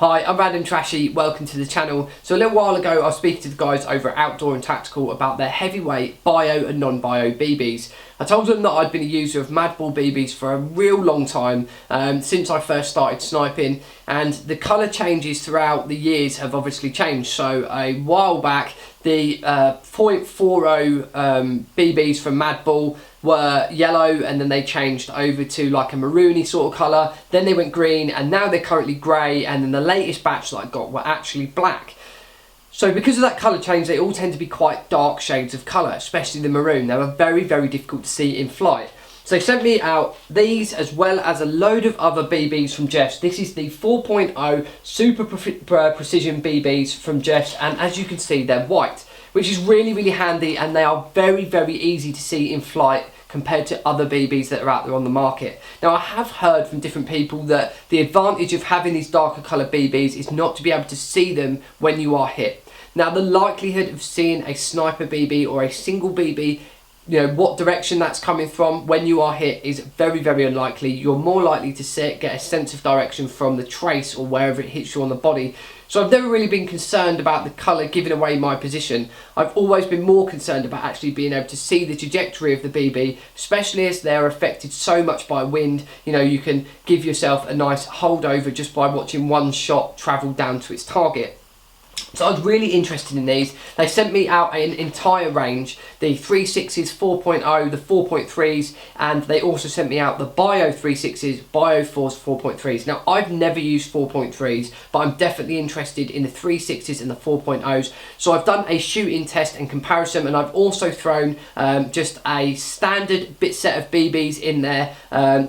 Hi, I'm Random Trashy, welcome to the channel. So a little while ago I was speaking to the guys over at Outdoor and Tactical about their heavyweight bio and non-bio BBs. I told them that I'd been a user of Madball BBs for a real long time, since I first started sniping, and the colour changes throughout the years have obviously changed. So a while back the .40 BBs from Madball were yellow, and then they changed over to like a maroony sort of colour, then they went green, and now they're currently grey, and then the latest batch that I got were actually black. So because of that colour change, they all tend to be quite dark shades of colour, especially the maroon. They were very, very difficult to see in flight. So they sent me out these as well as a load of other BBs from Geoffs. This is the 4.0 Super Precision BBs from Geoffs, and as you can see, they're white, which is really, really handy, and they are very, very easy to see in flight compared to other BBs that are out there on the market. Now, I have heard from different people that the advantage of having these darker colour BBs is not to be able to see them when you are hit. Now, the likelihood of seeing a sniper BB or a single BB, you know, what direction that's coming from when you are hit is very, very unlikely. You're more likely to get a sense of direction from the trace or wherever it hits you on the body. So I've never really been concerned about the colour giving away my position. I've always been more concerned about actually being able to see the trajectory of the BB, especially as they're affected so much by wind. You know, you can give yourself a nice holdover just by watching one shot travel down to its target. So I was really interested in these. They sent me out an entire range, the 3.6s 4.0, the 4.3s, and they also sent me out the Bio 3.6s, Bio 4s, 4.3s. Now, I've never used 4.3s, but I'm definitely interested in the 3.6s and the 4.0s. So I've done a shooting test and comparison, and I've also thrown just a standard bit set of BBs in there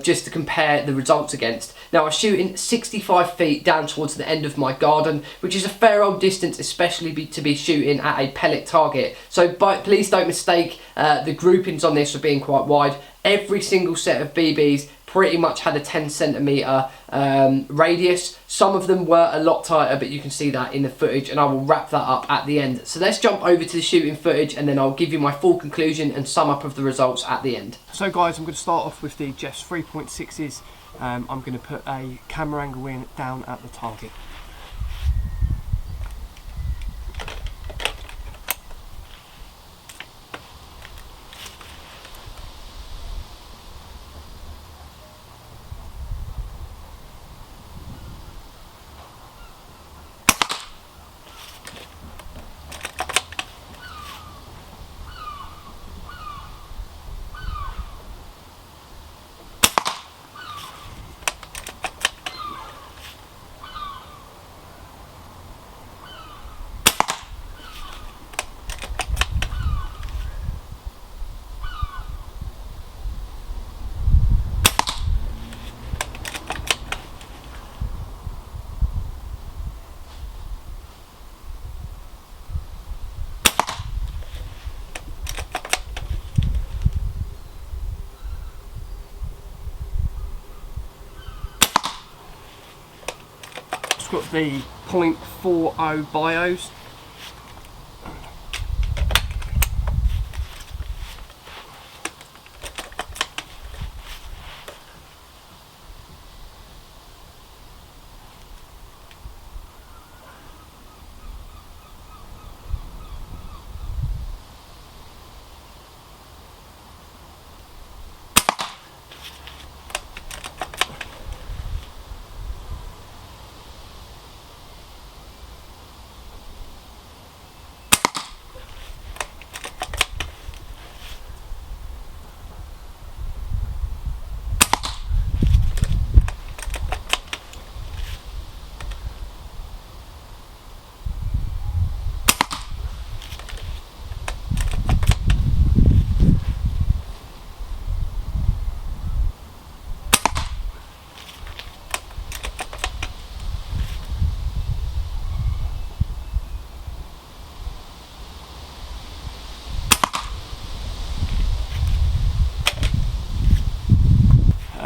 just to compare the results against. Now, I was shooting 65 feet down towards the end of my garden, which is a fair old distance, especially to be shooting at a pellet target. So please don't mistake the groupings on this for being quite wide. Every single set of BBs pretty much had a 10 centimetre radius. Some of them were a lot tighter, but you can see that in the footage, and I will wrap that up at the end. So let's jump over to the shooting footage, and then I'll give you my full conclusion and sum up of the results at the end. So guys, I'm going to start off with the Geoffs 3.6s. I'm going to put a camera angle in down at the target. Got the .40 bios.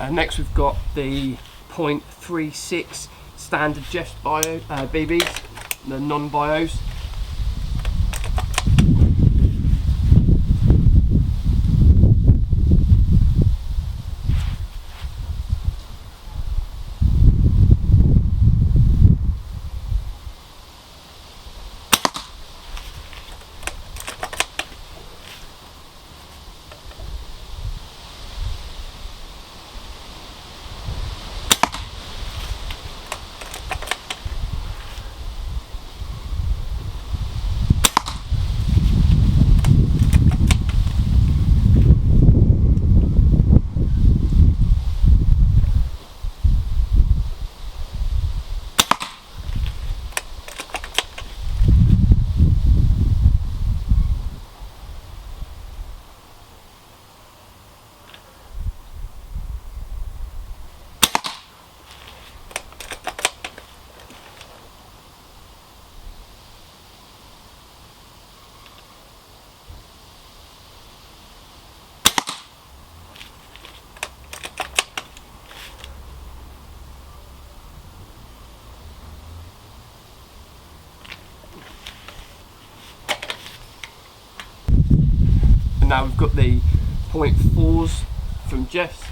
Next we've got the .36 standard Geoffs bio BBs, the non-bios. And now we've got the .4s from Geoffs.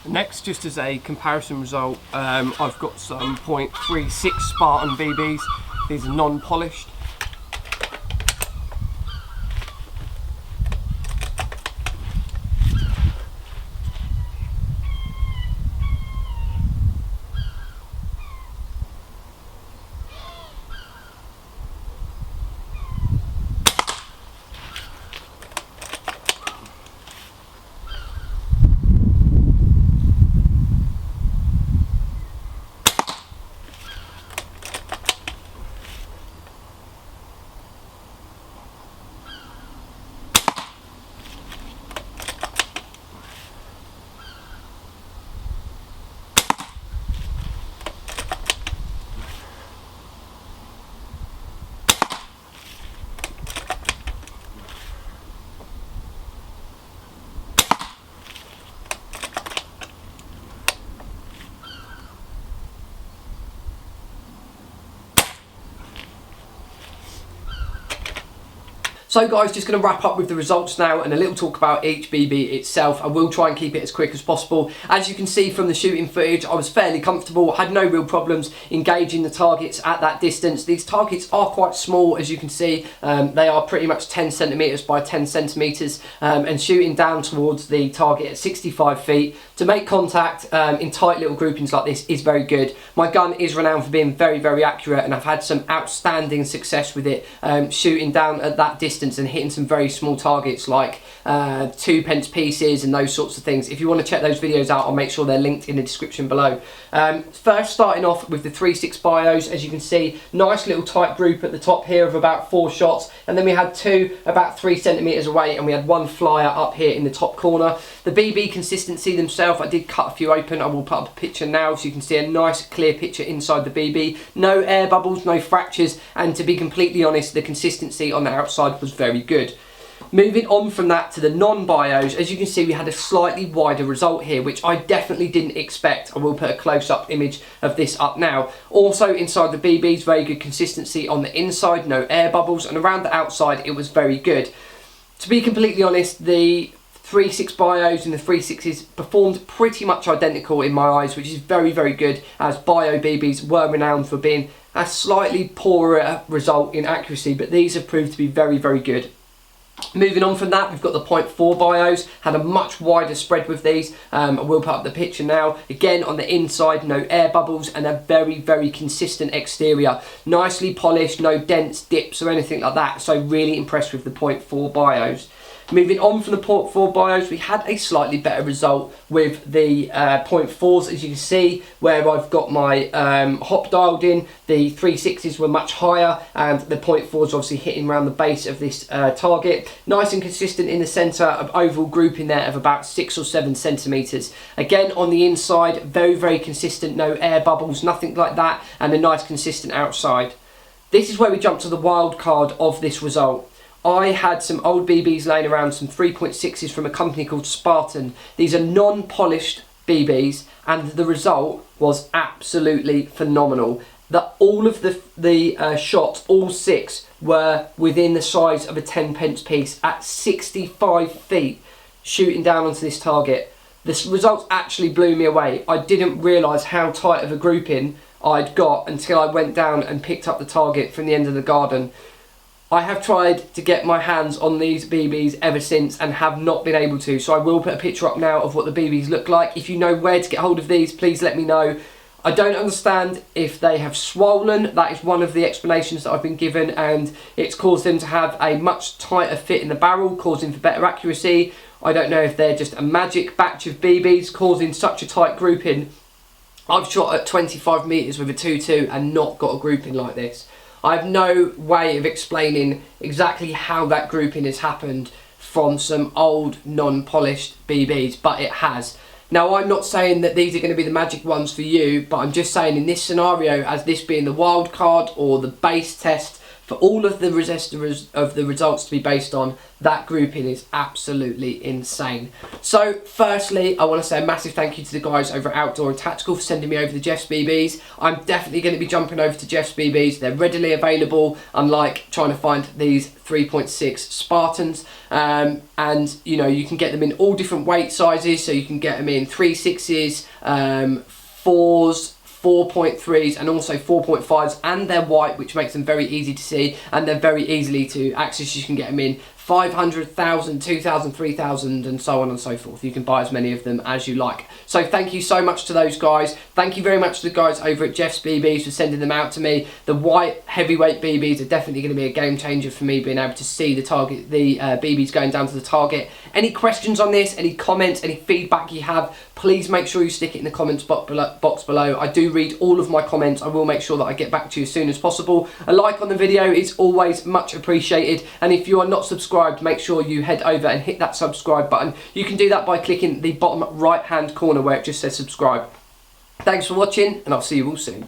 Next, just as a comparison result, I've got some .36 Spartan BBs. These are non-polished. So guys, just going to wrap up with the results now and a little talk about each BB itself. I will try and keep it as quick as possible. As you can see from the shooting footage, I was fairly comfortable, had no real problems engaging the targets at that distance. These targets are quite small, as you can see. They are pretty much 10 centimetres by 10 centimetres, and shooting down towards the target at 65 feet to make contact in tight little groupings like this is very good. My gun is renowned for being very, very accurate, and I've had some outstanding success with it, shooting down at that distance and hitting some very small targets like 2p pieces and those sorts of things. If you want to check those videos out, I'll make sure they're linked in the description below. First, starting off with the 3.6 bios, as you can see, nice little tight group at the top here of about 4 shots, and then we had 2 about 3 centimetres away, and we had 1 flyer up here in the top corner. The BB consistency themselves, I did cut a few open. I will put up a picture now so you can see a nice clear picture inside the BB. No air bubbles, no fractures, and to be completely honest, the consistency on the outside was very good. Moving on from that to the non-bios, as you can see, we had a slightly wider result here, which I definitely didn't expect. I will put a close-up image of this up now. Also inside the BBs, very good consistency on the inside, no air bubbles, and around the outside it was very good. To be completely honest, the 3.6 bios and the 3.6s performed pretty much identical in my eyes, which is very, very good, as bio BBs were renowned for being a slightly poorer result in accuracy, but these have proved to be very, very good. Moving on from that, we've got the .4 bios, had a much wider spread with these. I will put up the picture now. Again, on the inside, no air bubbles and a very, very consistent exterior. Nicely polished, no dents, dips or anything like that. So really impressed with the .4 bios. Moving on from the .4 bios, we had a slightly better result with the .4s, as you can see, where I've got my hop dialed in. The 3.6s were much higher, and the .4s obviously hitting around the base of this target. Nice and consistent in the centre, of overall grouping there of about 6 or 7 centimetres. Again, on the inside, very, very consistent, no air bubbles, nothing like that, and a nice consistent outside. This is where we jump to the wild card of this result. I had some old BBs laying around, some 3.6s from a company called Spartan. These are non-polished BBs, and the result was absolutely phenomenal. That all of the shots, all 6, were within the size of a 10p piece at 65 feet, shooting down onto this target. The results actually blew me away. I didn't realise how tight of a grouping I'd got until I went down and picked up the target from the end of the garden. I have tried to get my hands on these BBs ever since and have not been able to, so I will put a picture up now of what the BBs look like. If you know where to get hold of these, please let me know. I don't understand if they have swollen. That is one of the explanations that I've been given, and it's caused them to have a much tighter fit in the barrel, causing for better accuracy. I don't know if they're just a magic batch of BBs causing such a tight grouping. I've shot at 25 metres with a 2.2 and not got a grouping like this. I have no way of explaining exactly how that grouping has happened from some old non-polished BBs, but it has. Now, I'm not saying that these are going to be the magic ones for you, but I'm just saying in this scenario, as this being the wild card or the base test for all of the results to be based on, that grouping is absolutely insane. So firstly, I want to say a massive thank you to the guys over at Outdoor and Tactical for sending me over the Geoffs BBs. I'm definitely going to be jumping over to Geoffs BBs. They're readily available, unlike trying to find these 3.6 Spartans. And you know, you can get them in all different weight sizes, so you can get them in 3.6s, 4s, 4.3s and also 4.5s, and they're white, which makes them very easy to see, and they're very easily to access. You can get them in 500, 1,000, 2,000, 3,000 and so on and so forth. You can buy as many of them as you like. So thank you so much to those guys. Thank you very much to the guys over at Geoffs BBs for sending them out to me. The white heavyweight BBs are definitely going to be a game changer for me, being able to see the target, the BBs going down to the target. Any questions on this, any comments, any feedback you have, please make sure you stick it in the comments box below. I do read all of my comments. I will make sure that I get back to you as soon as possible. A like on the video is always much appreciated, and if you are not subscribed, make sure you head over and hit that subscribe button. You can do that by clicking the bottom right hand corner where it just says subscribe. Thanks for watching, and I'll see you all soon.